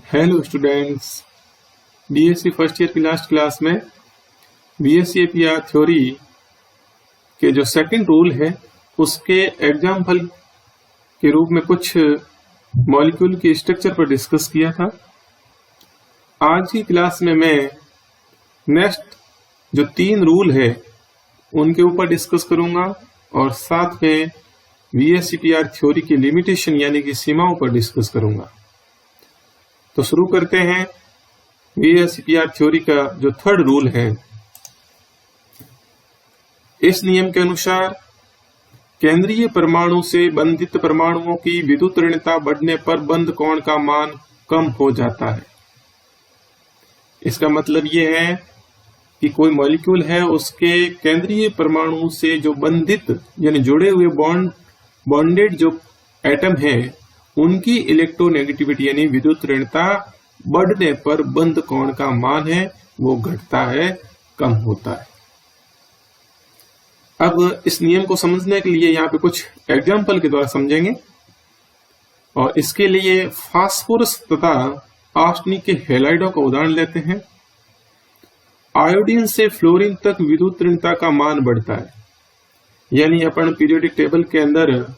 Hello students, BSc first year की last class में BSc APR theory के जो सेकंड रूल है उसके एग्जाम्पल के रूप में कुछ मॉलिक्यूल के स्ट्रक्चर पर डिस्कस किया था। आज की क्लास में मैं नेक्स्ट जो 3 रूल है उनके ऊपर डिस्कस करूंगा और साथ में बीएससी एपीआर थ्योरी की लिमिटेशन यानी कि सीमाओं पर डिस्कस करूंगा। तो शुरू करते हैं। बीएससी एपीआर थ्योरी का जो 3rd रूल है, इस नियम के अनुसार केंद्रीय परमाणु से बंधित परमाणुओं की विद्युत ऋणता बढ़ने पर बंध कोण का मान कम हो जाता है। इसका मतलब यह है कि कोई मॉलिक्यूल है, उसके केंद्रीय परमाणु से जो बंधित यानी जुड़े हुए बॉन्डेड जो एटम है उनकी इलेक्ट्रोनेगेटिविटी यानी विद्युत ऋणता बढ़ने पर बंध कोण का मान है वो घटता है, कम होता है। अब इस नियम को समझने के लिए यहाँ पे कुछ एग्जाम्पल के द्वारा समझेंगे और इसके लिए फास्फोरस तथा आर्सेनिक के हैलाइडों का उदाहरण लेते हैं। आयोडीन से फ्लोरीन तक विद्युत ऋणता का मान बढ़ता है, यानी अपन पीरियोडिक टेबल के अंदर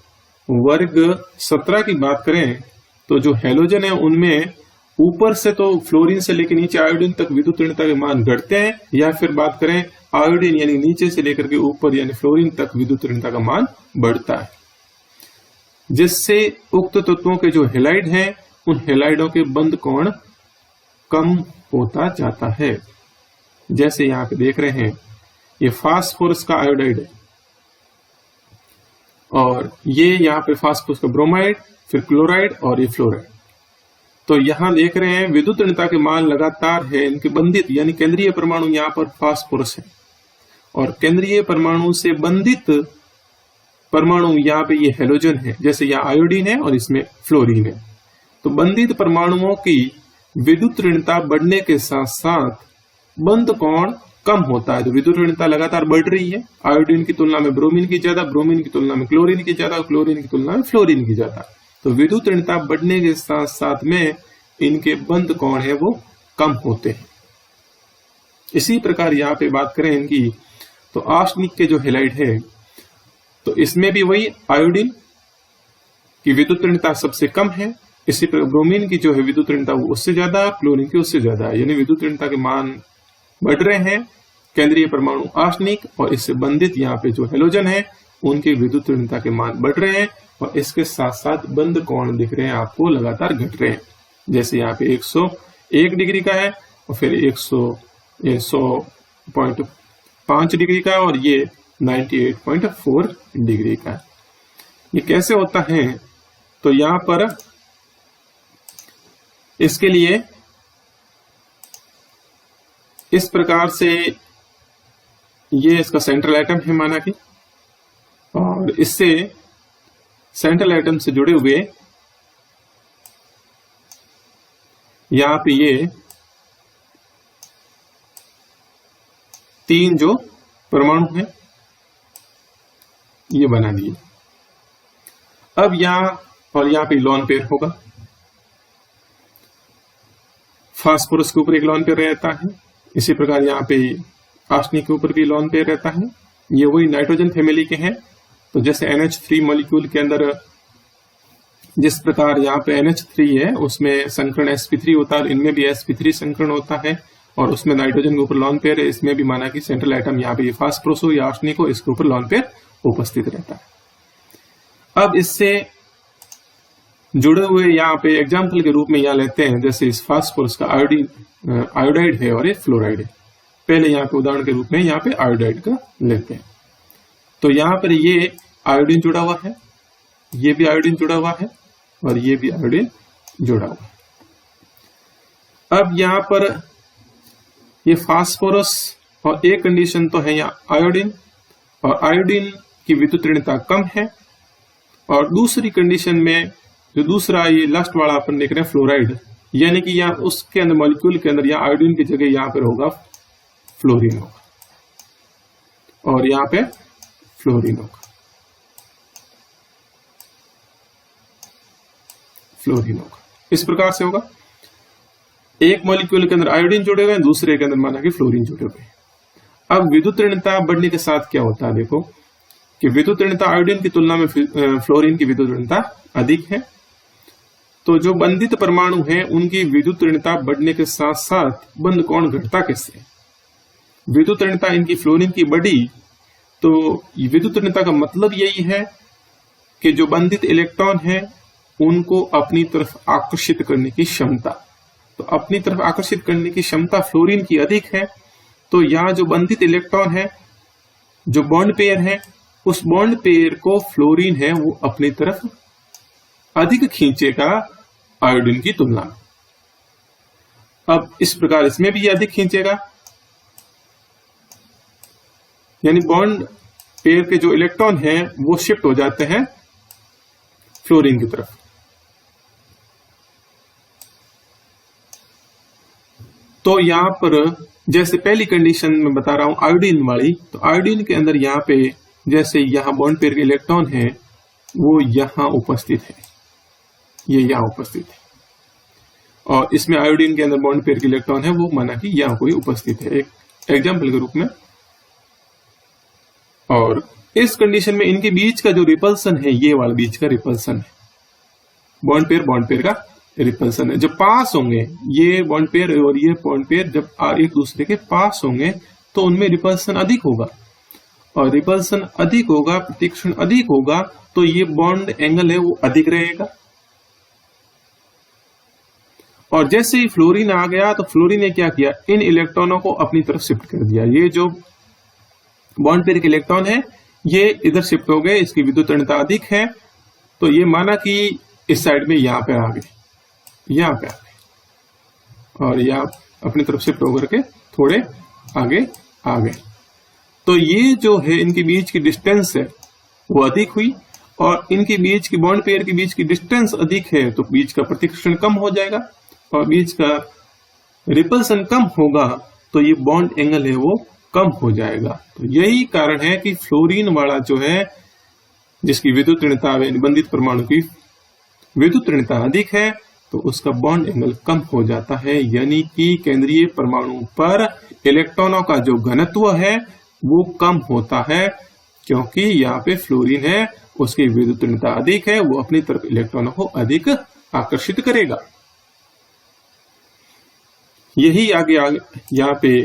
वर्ग 17 की बात करें तो जो हैलोजन है उनमें ऊपर से तो फ्लोरीन से लेकर नीचे आयोडीन तक विद्युत ऋणता के मान घटते हैं, या फिर बात करें आयोडीन यानी नीचे से लेकर के ऊपर यानी फ्लोरीन तक विद्युत ऋणता का मान बढ़ता है, जिससे उक्त तत्वों के जो हैलाइड हैं उन हैलाइडों के बंध कोण कम होता जाता है। जैसे यहाँ पे देख रहे हैं, ये फास्फोरस का आयोडाइड है और ये यहाँ पे फास्फोरस का ब्रोमाइड, फिर क्लोराइड और ये फ्लोराइड। तो यहां देख रहे हैं विद्युत ऋणता के मान लगातार है, इनके बंधित यानी केंद्रीय परमाणु यहाँ पर फास्फोरस है और केंद्रीय परमाणु से बंधित परमाणु यहाँ पे ये हैलोजन है, जैसे यहाँ आयोडीन है और इसमें फ्लोरीन है। तो बंधित परमाणुओं की विद्युत ऋणता बढ़ने के साथ साथ बंध कोण कम होता है। तो विद्युत ऋणता लगातार बढ़ रही है, आयोडीन की तुलना में ब्रोमीन की ज्यादा, ब्रोमीन की तुलना में क्लोरीन की ज्यादा, क्लोरीन की तुलना में फ्लोरीन की ज्यादा। तो विद्युत ऋणता बढ़ने के साथ साथ में इनके बंध कोण है वो कम होते हैं। इसी प्रकार यहाँ पे बात करें इनकी, तो आर्सेनिक के जो हैलाइड है तो इसमें भी वही आयोडीन की विद्युत ऋणता सबसे कम है, इसी प्रकार ब्रोमीन की जो है विद्युत ऋणता वो उससे ज्यादा, क्लोरीन की उससे ज्यादा है, यानी विद्युत ऋणता के मान बढ़ रहे हैं। केंद्रीय परमाणु आर्सेनिक और इससे बंधित यहाँ पे जो हैलोजन है उनके विद्युत ऋणता के मान बढ़ रहे हैं और इसके साथ साथ बंध कोण दिख रहे हैं आपको लगातार घट रहे हैं। जैसे यहाँ पे 101 डिग्री का है और फिर 100.5 डिग्री का और ये 98.4 डिग्री का। ये कैसे होता है? तो यहाँ पर इसके लिए इस प्रकार से ये इसका सेंट्रल एटम है माना कि, और इससे सेंट्रल एटम से जुड़े हुए यहां पे ये 3 जो परमाणु हैं ये बना दिए। अब यहां और यहां पे लोन पेयर होगा, फास्फोरस के ऊपर एक लोन पेयर रहता है, इसी प्रकार यहाँ पे आर्सेनिक के ऊपर भी लोन पेयर रहता है। ये वही नाइट्रोजन फैमिली के हैं। तो जैसे NH3 मॉलिक्यूल के अंदर जिस प्रकार यहाँ पे NH3 है उसमें संकरण sp3 होता है, इनमें भी sp3 संकरण होता है और उसमें नाइट्रोजन के ऊपर लोन पेयर है। इसमें भी माना कि सेंट्रल एटम यहाँ पे फास्फोरस हो या आर्सेनिक हो, इसके ऊपर लोन पेयर उपस्थित रहता है। अब इससे जुड़े हुए यहाँ पे एग्जाम्पल के रूप में यहाँ लेते हैं, जैसे इस फास्फोरस का आयोडाइड है और ये फ्लोराइड है। पहले यहाँ पे उदाहरण के रूप में यहाँ पे आयोडाइड का लेते हैं। तो यहाँ पर ये आयोडीन जुड़ा हुआ है, ये भी आयोडीन जुड़ा हुआ है और ये भी आयोडीन जुड़ा हुआ है। अब यहाँ पर ये फास्फोरस और एक कंडीशन तो है यहाँ आयोडीन, और आयोडीन की विद्युत ऋणता कम है, और दूसरी कंडीशन में जो दूसरा ये लास्ट वाला अपन देख रहे हैं फ्लोराइड, यानी कि यहाँ उसके अंदर मॉलिक्यूल के अंदर यहाँ आयोडीन की जगह यहाँ पर होगा फ्लोरीन होगा और यहाँ पे फ्लोरीन होगा, इस प्रकार से होगा। एक मॉलिक्यूल के अंदर आयोडीन जुड़े हुए हैं, दूसरे के अंदर माना कि फ्लोरीन जुड़े हुए हैं। अब विद्युत ऋणता बढ़ने के साथ क्या होता है, देखो कि विद्युत ऋणता आयोडीन की तुलना में फ्लोरीन की विद्युत ऋणता अधिक है। तो जो बंधित परमाणु हैं उनकी विद्युत ऋणता बढ़ने के साथ साथ बंध कोण घटता कैसे? विद्युत ऋणता इनकी फ्लोरीन की बढ़ी तो विद्युत ऋणता का मतलब यही है कि जो बंधित इलेक्ट्रॉन है उनको अपनी तरफ आकर्षित करने की क्षमता, तो अपनी तरफ आकर्षित करने की क्षमता फ्लोरीन की अधिक है। तो यहाँ जो बंधित इलेक्ट्रॉन है, जो बॉन्ड पेयर है, उस बॉन्ड पेयर को फ्लोरीन है वो अपनी तरफ अधिक खींचेगा आयोडीन की तुलना में। अब इस प्रकार इसमें भी अधिक खींचेगा, यानी बॉन्ड पेयर के जो इलेक्ट्रॉन हैं वो शिफ्ट हो जाते हैं फ्लोरीन की तरफ। तो यहां पर जैसे पहली कंडीशन में बता रहा हूं आयोडीन वाली, तो आयोडीन के अंदर यहां पे जैसे यहां बॉन्ड पेयर के इलेक्ट्रॉन है वो यहां उपस्थित है, ये यहां उपस्थित है, और इसमें आयोडीन के अंदर बॉन्ड पेयर के इलेक्ट्रॉन है वो माना कि यहां कोई उपस्थित है, एक एग्जाम्पल के रूप में। और इस कंडीशन में इनके बीच का जो रिपल्सन है, ये वाला बीच का रिपल्सन है, बॉन्ड पेयर का रिपल्सन है। जब पास होंगे ये बॉन्ड पेयर और ये बॉन्ड पेयर जब एक दूसरे के पास होंगे तो उनमें रिपल्सन अधिक होगा, और रिपल्सन अधिक होगा, प्रतिकर्षण अधिक होगा, तो ये बॉन्ड एंगल है वो अधिक रहेगा। और जैसे ही फ्लोरीन आ गया तो फ्लोरीन ने क्या किया, इन इलेक्ट्रॉनों को अपनी तरफ शिफ्ट कर दिया। ये जो बॉन्ड पेयर के इलेक्ट्रॉन है ये इधर शिफ्ट हो गए, इसकी विद्युत ऋणता अधिक है, तो ये माना कि इस साइड में यहां पे आ गए, यहां पे आ गए, और यहां अपनी तरफ शिफ्ट होकर के थोड़े आगे आ गए। तो ये जो है इनके बीच की डिस्टेंस है वो अधिक हुई, और इनके बीच की बॉन्ड पेयर के बीच की डिस्टेंस अधिक है तो बीच का प्रतिकर्षण कम हो जाएगा, और बीच का रिपल्सन कम होगा तो ये बॉन्ड एंगल है वो कम हो जाएगा। तो यही कारण है कि फ्लोरीन वाला जो है जिसकी विद्युत ऋणता बंधित परमाणु की विद्युत ऋणता अधिक है तो उसका बॉन्ड एंगल कम हो जाता है, यानी कि केंद्रीय परमाणु पर इलेक्ट्रॉनों का जो घनत्व है वो कम होता है, क्योंकि यहाँ पे फ्लोरीन है उसकी विद्युत ऋणता अधिक है, वो अपनी तरफ इलेक्ट्रॉनों को अधिक आकर्षित करेगा। यही आगे यहाँ पे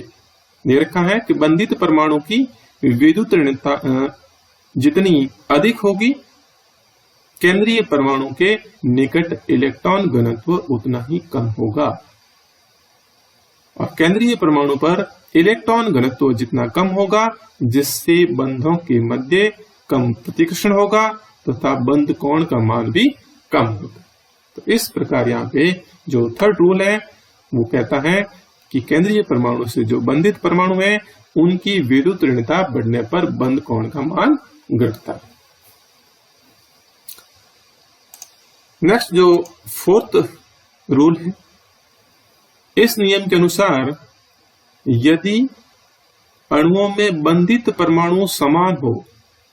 दे रखा है कि बंधित परमाणु की विद्युत ऋणता जितनी अधिक होगी केंद्रीय परमाणु के निकट इलेक्ट्रॉन घनत्व उतना ही कम होगा, और केंद्रीय परमाणु पर इलेक्ट्रॉन घनत्व जितना कम होगा जिससे बंधों के मध्य कम प्रतिकर्षण होगा तथा बंध कोण का मान भी कम होगा। तो इस प्रकार यहाँ पे जो थर्ड रूल है वो कहता है कि केंद्रीय परमाणु से जो बंधित परमाणु है उनकी विद्युत ऋणता बढ़ने पर बंध कोण का मान घटता है। नेक्स्ट जो फोर्थ रूल है, इस नियम के अनुसार यदि अणुओं में बंधित परमाणु समान हो,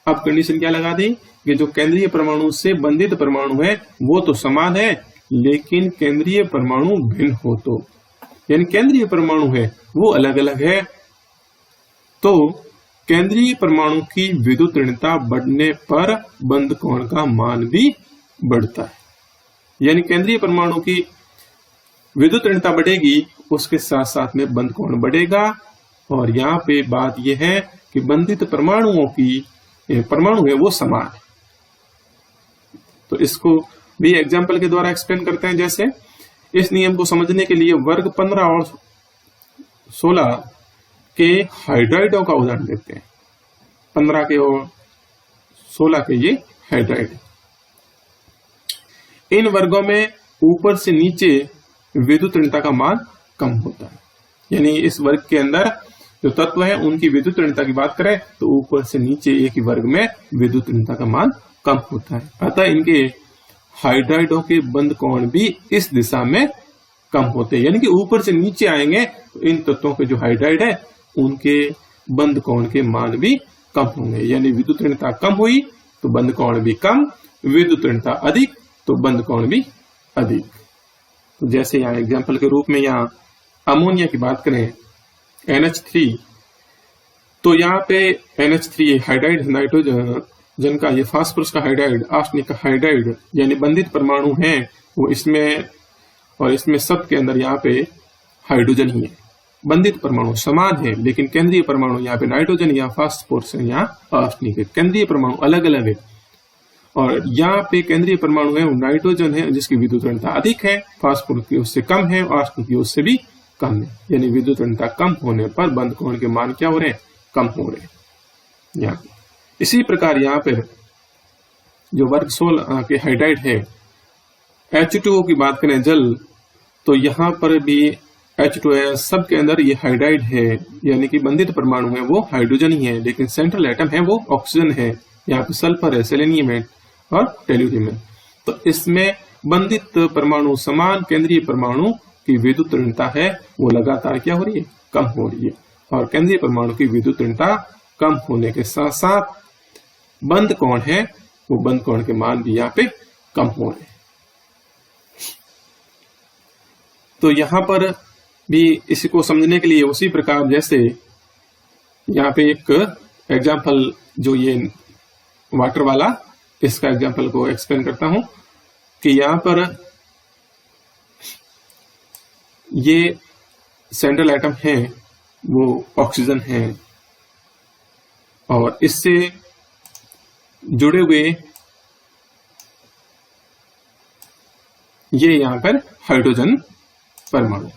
अब कंडीशन क्या लगा दी कि जो केंद्रीय परमाणु से बंधित परमाणु है वो तो समान है लेकिन केंद्रीय परमाणु भिन्न हो, तो यानी केंद्रीय परमाणु है वो अलग अलग है, तो केंद्रीय परमाणु की विद्युत ऋणता बढ़ने पर बंध कोण का मान भी बढ़ता है। यानी केंद्रीय परमाणु की विद्युत ऋणता बढ़ेगी उसके साथ साथ में बंध कोण बढ़ेगा, और यहाँ पे बात यह है कि बंधित परमाणुओं की परमाणु है वो समान है। तो इसको भी एग्जाम्पल के द्वारा एक्सप्लेन करते हैं। जैसे इस नियम को समझने के लिए वर्ग 15 और 16 के हाइड्राइडों का उदाहरण देते हैं। 15 के और 16 के ये हाइड्राइड, इन वर्गों में ऊपर से नीचे विद्युत ऋणता का मान कम होता है, यानी इस वर्ग के अंदर जो तत्व है उनकी विद्युत ऋणता की बात करें तो ऊपर से नीचे एक ही वर्ग में विद्युत ऋणता का मान कम होता है। अतः इनके हाइड्राइडों के बंध कोण भी इस दिशा में कम होते हैं, यानी कि ऊपर से नीचे आएंगे तो इन तत्वों के जो हाइड्राइड है उनके बंध कोण के मान भी कम होंगे, यानी विद्युत ऋणता कम हुई तो बंध कोण भी कम, विद्युत ऋणता अधिक तो बंध कोण भी अधिक। तो जैसे यहाँ एग्जाम्पल के रूप में यहाँ अमोनिया की बात करें NH3, तो यहाँ पे NH3 हाइड्राइड नाइट्रोजन का, ये फास्फोरस का हाइड्राइड, आर्सेनिक का हाइड्राइड यानी बंधित परमाणु हैं वो इसमें, और इसमें सब के अंदर यहाँ पे हाइड्रोजन ही है। बंधित परमाणु समान है लेकिन केंद्रीय परमाणु यहाँ पे नाइट्रोजन या फास्फोरस है, यहाँ आर्सेनिक है। केंद्रीय परमाणु अलग अलग है, और यहाँ पे केंद्रीय परमाणु है वो नाइट्रोजन है जिसकी विद्युत ऋणता अधिक है, फास्फोरस की उससे कम है, और आर्सेनिक की उससे भी कम है। यानी विद्युत ऋणता कम होने पर बंध कोण के मान क्या हो रहे हैं, कम हो रहे हैं यहाँ पे। इसी प्रकार यहाँ पर जो वर्ग 16 के हाइड्राइड है H2O की बात करें जल, तो यहाँ पर भी H2O सब के अंदर ये हाइड्राइड है, यानी कि बंधित परमाणु है वो हाइड्रोजन ही है, लेकिन सेंट्रल एटम है वो ऑक्सीजन है। यहाँ पे सल्फर है, सेलेनियम है और टेल्यूरियम है। तो इसमें बंधित परमाणु समान, केंद्रीय परमाणु की विद्युत ऋणता है वो लगातार क्या हो रही है, कम हो रही है। और केंद्रीय परमाणु की विद्युत ऋणता कम होने के साथ साथ बंध कोण है वो बंध कोण के मान भी यहाँ पे कम हो रहे हैं। तो यहाँ पर भी इसी को समझने के लिए उसी प्रकार जैसे यहाँ पे एक एग्जाम्पल जो ये वाटर वाला, इसका एग्जाम्पल को एक्सप्लेन करता हूं कि यहाँ पर ये सेंट्रल एटम है वो ऑक्सीजन है, और इससे जुड़े हुए ये यहाँ पर हाइड्रोजन परमाणु,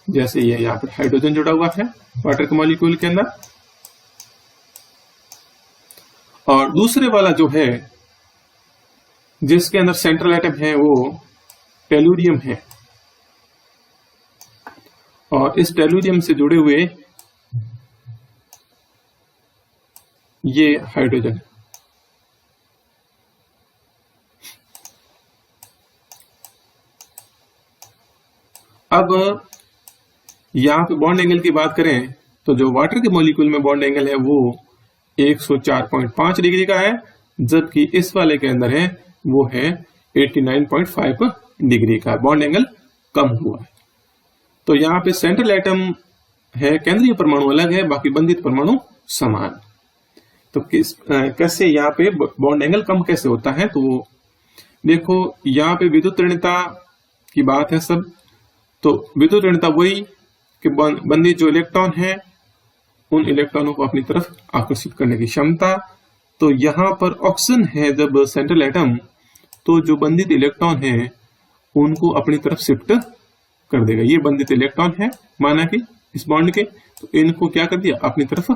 जैसे ये यहाँ पर हाइड्रोजन जुड़ा हुआ है वाटर के मॉलिक्यूल के अंदर। और दूसरे वाला जो है जिसके अंदर सेंट्रल एटम है वो टेल्यूरियम है, और इस टेल्यूरियम से जुड़े हुए ये हाइड्रोजन। अब यहां पे बॉन्ड एंगल की बात करें तो जो वाटर के मॉलिक्यूल में बॉन्ड एंगल है वो 104.5 डिग्री का है, जबकि इस वाले के अंदर है वो है 89.5 डिग्री का। बॉन्ड एंगल कम हुआ है। तो यहाँ पे सेंट्रल एटम है, केंद्रीय परमाणु अलग है, बाकी बंधित परमाणु समान। तो कैसे यहाँ पे बॉन्ड एंगल कम कैसे होता है, तो देखो यहाँ पे विद्युत ऋणता की बात है सब। तो विद्युत ऋणता वही कि बंधित जो इलेक्ट्रॉन है उन इलेक्ट्रॉनों को अपनी तरफ आकर्षित करने की क्षमता। तो यहाँ पर ऑक्सीजन है जब सेंट्रल एटम, तो जो बंधित इलेक्ट्रॉन है उनको अपनी तरफ शिफ्ट कर देगा। ये बंधित इलेक्ट्रॉन है माना कि इस बॉन्ड के, तो इनको क्या कर दिया, अपनी तरफ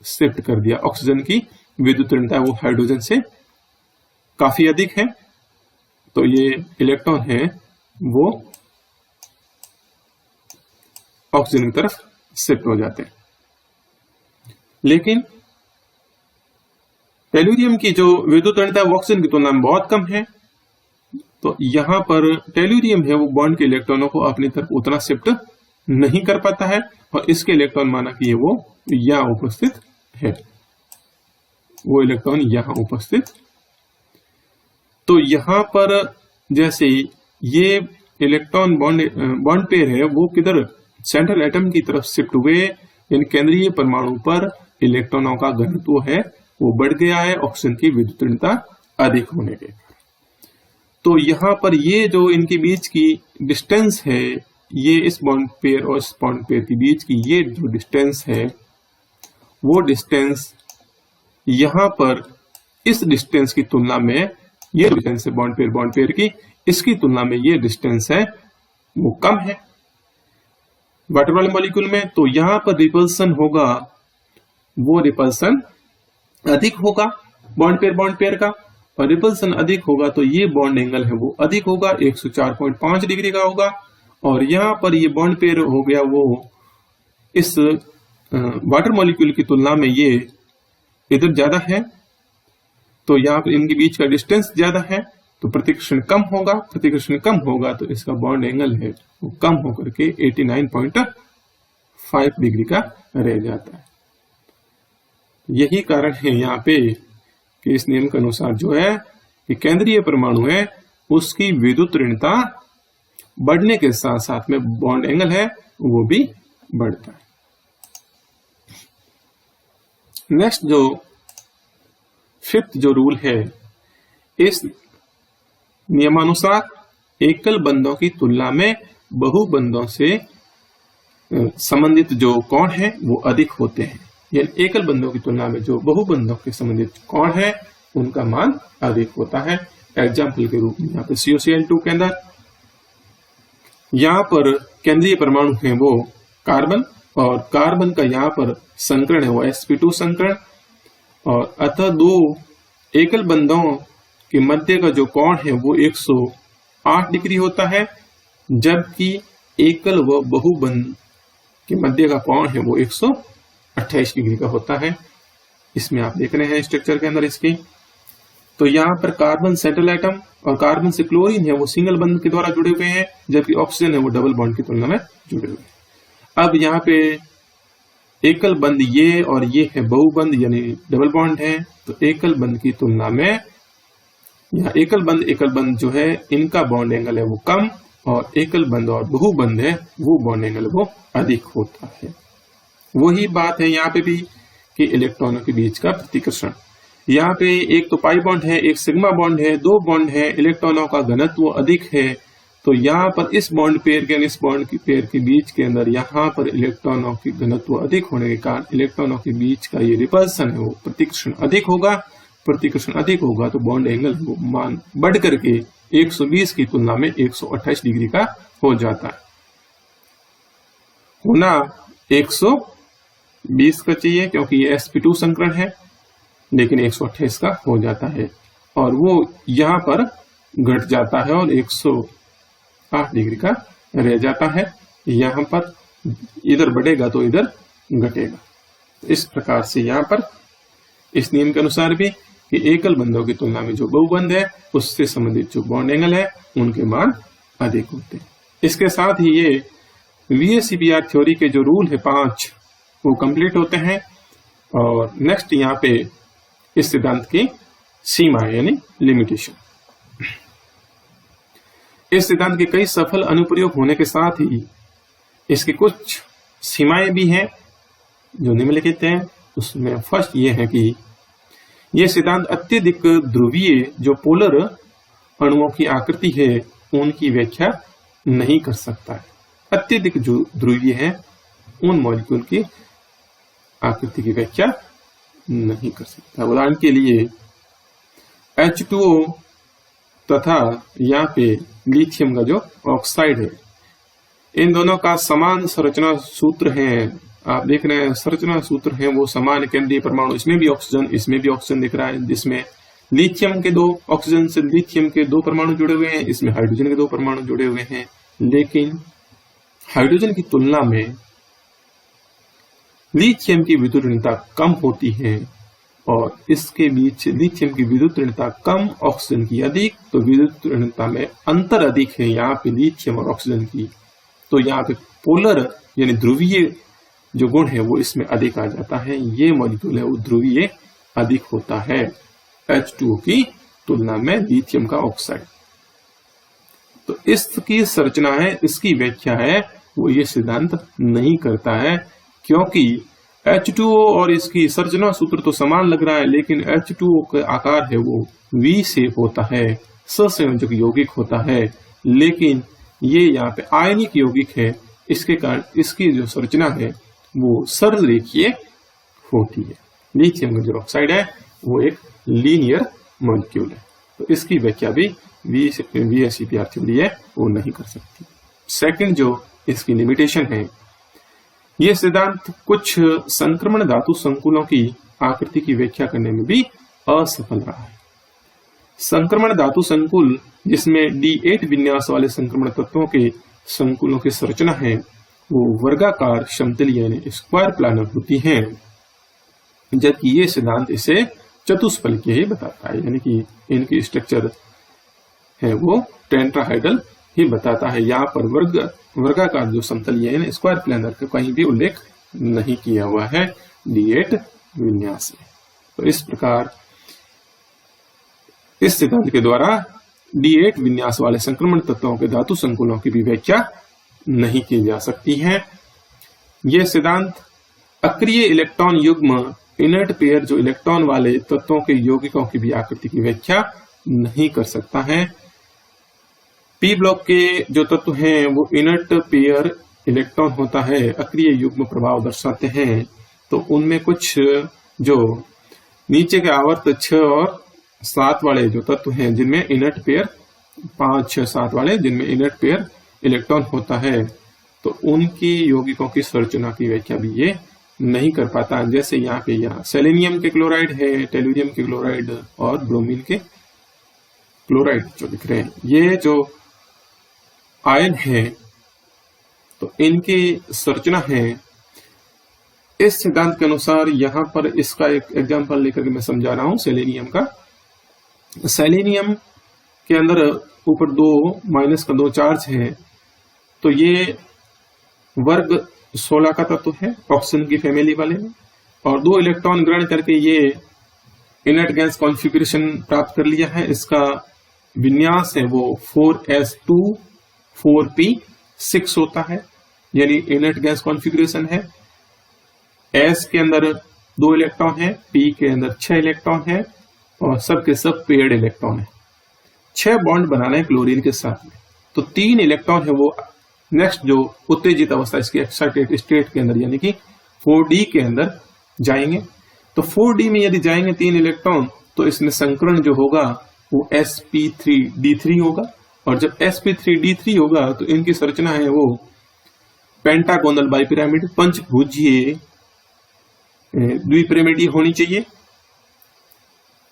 शिफ्ट कर दिया। ऑक्सीजन की विद्युत ऋणता वो हाइड्रोजन से काफी अधिक है, तो ये इलेक्ट्रॉन है वो ऑक्सीजन की तरफ शिफ्ट हो जाते हैं। लेकिन टेल्यूरियम की जो विद्युत ऋणता है वो ऑक्सीजन की तुलना में बहुत कम है। तो यहां पर टेल्यूरियम है वो बॉन्ड के इलेक्ट्रॉनों को अपनी तरफ उतना शिफ्ट नहीं कर पाता है, और इसके इलेक्ट्रॉन माना कि ये वो यहां उपस्थित है, वो इलेक्ट्रॉन यहां उपस्थित। तो यहां पर जैसे ये इलेक्ट्रॉन बॉन्ड पेयर है वो किधर, सेंट्रल एटम की तरफ शिफ्ट हुए, इन केंद्रीय परमाणु पर इलेक्ट्रॉनों का घनत्व है वो बढ़ गया है ऑक्सीजन की विद्युत ऋणता अधिक होने के। तो यहां पर ये जो इनके बीच की डिस्टेंस है, ये इस बॉन्ड पेयर और इस बॉन्ड पेयर के बीच की ये जो डिस्टेंस है वो डिस्टेंस यहां पर इस डिस्टेंस की तुलना में, ये डिस्टेंस है बॉन्ड पेयर की, इसकी तुलना में ये डिस्टेंस है वो कम है वाटर वाले मॉलिक्यूल में। तो यहां पर रिपल्सन होगा वो रिपल्सन अधिक होगा बॉन्ड पेयर का, और रिपल्सन अधिक होगा तो ये बॉन्ड एंगल है वो अधिक होगा, 104.5 डिग्री का होगा। और यहां पर ये बॉन्ड पेयर हो गया वो इस वाटर मॉलिक्यूल की तुलना में ये इधर ज्यादा है, तो यहाँ पर इनके बीच का डिस्टेंस ज्यादा है, तो प्रतिकर्षण कम होगा तो इसका बॉन्ड एंगल है वो कम होकर के 89.5 डिग्री का रह जाता है। यही कारण है यहाँ पे कि इस नियम के अनुसार जो है कि केंद्रीय परमाणु है उसकी विद्युत ऋणता बढ़ने के साथ साथ में बॉन्ड एंगल है वो भी बढ़ता है। नेक्स्ट जो फिफ्थ जो रूल है, इस नियमानुसार एकल बंधों की तुलना में बहुबंधों से संबंधित जो कोण है वो अधिक होते हैं। यानी एकल बंधों की तुलना में जो बहुबंधों के संबंधित कोण है उनका मान अधिक होता है। एग्जाम्पल के रूप में यहाँ पे COCl2 के अंदर यहाँ पर केंद्रीय परमाणु है वो कार्बन, और कार्बन का यहाँ पर संकरण है वो sp2 संकरण, और अतः दो एकल बंधों के मध्य का जो कोण है वो 108 डिग्री होता है, जबकि एकल व बहुबंध के मध्य का कोण है वो 128 डिग्री का होता है। इसमें आप देख रहे हैं स्ट्रक्चर के अंदर इसकी। तो यहाँ पर कार्बन सेंट्रल एटम और कार्बन से क्लोरीन है वो सिंगल बंध के द्वारा जुड़े हुए हैं, जबकि ऑक्सीजन है वो डबल बॉन्ड की तुलना में जुड़े हुए हैं। अब यहाँ पे एकल बंध ये और ये है बहुबंध यानी डबल बॉन्ड है, तो एकल बंध की तुलना में यहाँ एकल बंध जो है इनका बॉन्ड एंगल है वो कम, और एकल बंध और बहुबंध है वो बॉन्ड एंगल वो अधिक होता है। वही बात है यहाँ पे भी कि इलेक्ट्रॉनों के बीच का प्रतिकर्षण, यहाँ पे एक तो पाई बॉन्ड है, एक सिग्मा बॉन्ड है, दो बॉन्ड है, इलेक्ट्रॉनों का घनत्व अधिक है, तो यहाँ पर इस बॉन्ड पेयर के इस बॉन्ड की पेयर के बीच के अंदर यहाँ पर इलेक्ट्रॉनों की घनत्व अधिक होने के कारण इलेक्ट्रॉनों के बीच का ये रिपल्सन है वो प्रतिकर्षण अधिक होगा। प्रतिकर्षण अधिक होगा तो बॉन्ड एंगल वो मान बढ़ करके 120 की तुलना में 128 डिग्री का हो जाता है। होना 120 का चाहिए क्योंकि ये sp2 संकरण है, लेकिन 128 का हो जाता है, और वो यहाँ पर घट जाता है और 108 डिग्री का रह जाता है। यहाँ पर इधर बढ़ेगा तो इधर घटेगा। इस प्रकार से यहाँ पर इस नियम के अनुसार भी कि एकल बंधों की तुलना में जो बहुबंध है उससे संबंधित जो बॉन्ड एंगल है उनके मान अधिक होते हैं। इसके साथ ही ये VSEPR थ्योरी के जो रूल है 5 वो कंप्लीट होते हैं। और नेक्स्ट यहाँ पे इस सिद्धांत की सीमा यानी लिमिटेशन। इस सिद्धांत के कई सफल अनुप्रयोग होने के साथ ही इसकी कुछ सीमाएं भी हैं जो निम्नलिखित हैं। उसमें फर्स्ट ये है कि यह सिद्धांत अत्यधिक ध्रुवीय जो पोलर अणुओं की आकृति है उनकी व्याख्या नहीं कर सकता है। अत्यधिक जो ध्रुवीय है उन मॉलिक्यूल की आकृति की व्याख्या नहीं कर सकता। उदाहरण के लिए H2O तथा यहाँ पे लिथियम का जो ऑक्साइड है, इन दोनों का समान संरचना सूत्र है। आप देख रहे हैं संरचना सूत्र है वो समान केंद्रीय परमाणु, इसमें भी ऑक्सीजन दिख रहा है, जिसमें लिथियम के 2 ऑक्सीजन से लिथियम के 2 परमाणु जुड़े हुए हैं, इसमें हाइड्रोजन के 2 परमाणु जुड़े हुए हैं। लेकिन हाइड्रोजन की तुलना में लिथियम की विद्युत ऋणता कम होती है, और इसके बीच लिथियम की विद्युत ऋणता कम, ऑक्सीजन की अधिक, तो विद्युत ऋणता में अंतर अधिक है यहाँ पे लिथियम और ऑक्सीजन की। तो यहाँ पे पोलर यानी ध्रुवीय जो गुण है वो इसमें अधिक आ जाता है। ये मॉलिक्यूल है वो ध्रुवीय अधिक होता है H2O की तुलना में लिथियम का ऑक्साइड। तो इसकी संरचना है, इसकी व्याख्या है वो ये सिद्धांत नहीं करता है, क्योंकि H2O और इसकी संरचना सूत्र तो समान लग रहा है, लेकिन H2O का आकार है वो V शेप होता है, सहसंयोजक यौगिक होता है, लेकिन ये यहाँ पे आयनिक यौगिक है। इसके कारण इसकी जो संरचना है वो सरल रेखीय होती है। लिथियम का जो ऑक्साइड है वो एक लीनियर मॉलिक्यूल है, तो इसकी व्याख्या भी VSEPR थ्योरी है वो नहीं कर सकती। सेकंड जो इसकी लिमिटेशन है, ये सिद्धांत कुछ संक्रमण धातु संकुलों की आकृति की व्याख्या करने में भी असफल रहा है। संक्रमण धातु संकुल जिसमें D8 विन्यास वाले संक्रमण तत्वों के संकुलों की संरचना है वो वर्गाकार समतलीय यानी स्क्वायर प्लानर होती हैं, जबकि ये सिद्धांत इसे चतुष्फलकीय ही बताता है, यानी कि इनकी स्ट्रक्चर है वो टेट्राहाइड्रल ही बताता है। यहाँ पर वर्गाकार जो समतलीय है स्क्वायर प्लानर का कहीं भी उल्लेख नहीं किया हुआ है D8 विन्यास में। तो इस प्रकार इस सिद्धांत के द्वारा D8 विन्यास वाले संक्रमण तत्वों के धातु संकुलों की भी व्याख्या नहीं की जा सकती है। यह सिद्धांत अक्रिय इलेक्ट्रॉन युग्म इनर्ट पेयर जो इलेक्ट्रॉन वाले तत्वों के यौगिकों की भी आकृति की व्याख्या नहीं कर सकता है। पी ब्लॉक के जो तत्व हैं वो इनर्ट पेयर इलेक्ट्रॉन होता है, अक्रिय युग्म प्रभाव दर्शाते हैं। तो उनमें कुछ जो नीचे के आवर्त 6 और 7 वाले जो तत्व हैं जिनमें इनर्ट पेयर 5, 6, 7 वाले जिनमें इनर्ट पेयर इलेक्ट्रॉन होता है, तो उनकी यौगिकों की संरचना की व्याख्या भी ये नहीं कर पाता। जैसे यहाँ सेलेनियम के क्लोराइड है, टेलुरियम के क्लोराइड और ब्रोमीन के क्लोराइड जो दिख रहे हैं, ये जो आयन है तो इनकी संरचना है। इस सिद्धांत के अनुसार यहाँ पर इसका एक एग्जांपल लेकर के मैं समझा रहा हूं सेलेनियम का। सेलेनियम के अंदर ऊपर 2 का 2 चार्ज है, तो ये वर्ग 16 का तत्व है ऑक्सीजन की फैमिली वाले में, और 2 इलेक्ट्रॉन ग्रहण करके ये इनर्ट गैस कॉन्फ़िगरेशन प्राप्त कर लिया है। इसका विन्यास है वो 4s2 4p6 होता है, यानी इनर्ट गैस कॉन्फ़िगरेशन है। s के अंदर 2 इलेक्ट्रॉन है, p के अंदर 6 इलेक्ट्रॉन है, और सब के सब पेयर्ड इलेक्ट्रॉन है। 6 बॉन्ड बनाना है क्लोरीन के साथ में, तो 3 इलेक्ट्रॉन है वो नेक्स्ट जो उत्तेजित अवस्था इसकी एक्साइटेड स्टेट के अंदर यानी कि 4d के अंदर जाएंगे। तो 4d में यदि जाएंगे 3 इलेक्ट्रॉन, तो इसमें संकरण जो होगा वो sp3d3 होगा, और जब sp3d3 होगा तो इनकी संरचना है वो पेंटागोनल बाइपिरामिड पंचभुजीय द्विपिरामिडीय होनी चाहिए।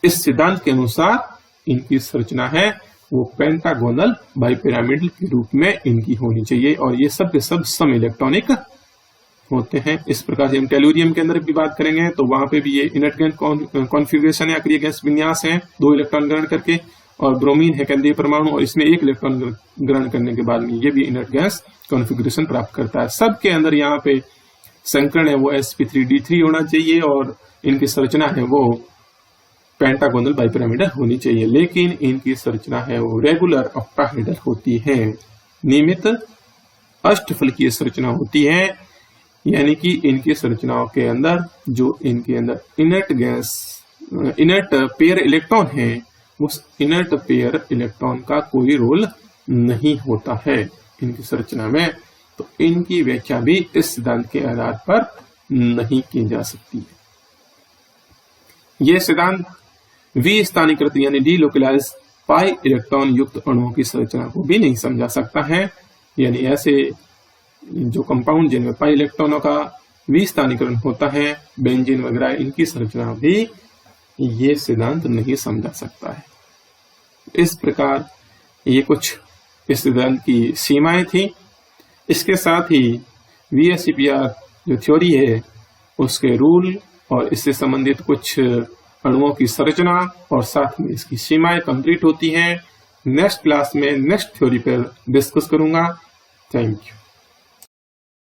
इस सिद्धांत के अनुसार इनकी संरचना है वो पेंटागोनल बाइपिरामिड के रूप में इनकी होनी चाहिए, और ये सब के सब सम इलेक्ट्रॉनिक होते हैं। इस प्रकार से हम टेलुरियम के अंदर भी बात करेंगे तो वहां पे भी ये इनर्ट गैस कॉन्फ़िगरेशन है, अक्रिय गैस विन्यास है 2 इलेक्ट्रॉन ग्रहण करके, और ब्रोमीन है केंद्रीय परमाणु, और इसमें 1 इलेक्ट्रॉन ग्रहण करने के बाद में ये भी इनर्ट गैस कॉन्फ़िगरेशन प्राप्त करता है। सबके अंदर यहाँ पे संकरण है वो sp3d3 होना चाहिए, और इनकी संरचना है वो पेंटागोनल बाइपिरामिडल होनी चाहिए, लेकिन इनकी संरचना है वो रेगुलर ऑक्टाहेड्रल होती है, नियमित अष्टफलकीय संरचना होती है। यानी कि इनकी संरचनाओं के अंदर जो इनके अंदर इनर्ट पेयर इलेक्ट्रॉन है, उस इनर्ट पेयर इलेक्ट्रॉन का कोई रोल नहीं होता है इनकी संरचना में। तो इनकी व्याख्या भी इस सिद्धांत के आधार पर नहीं की जा सकती। यह सिद्धांत विस्थानीकृत यानी डीलोकलाइज पाई इलेक्ट्रॉन युक्त अणुओं की संरचना को भी नहीं समझा सकता है। यानी ऐसे जो कंपाउंड जिनमें पाई इलेक्ट्रॉनों का विस्थानीकरण होता है, बेंजीन वगैरह, इनकी संरचना भी ये सिद्धांत नहीं समझा सकता है। इस प्रकार ये कुछ इस सिद्धांत की सीमाएं थी। इसके साथ ही VSEPR जो थ्योरी है उसके रूल और इससे संबंधित कुछ अणुओं की संरचना और साथ में इसकी सीमाएं कंप्लीट होती हैं। नेक्स्ट क्लास में नेक्स्ट थ्योरी पर डिस्कस करूंगा। Thank you.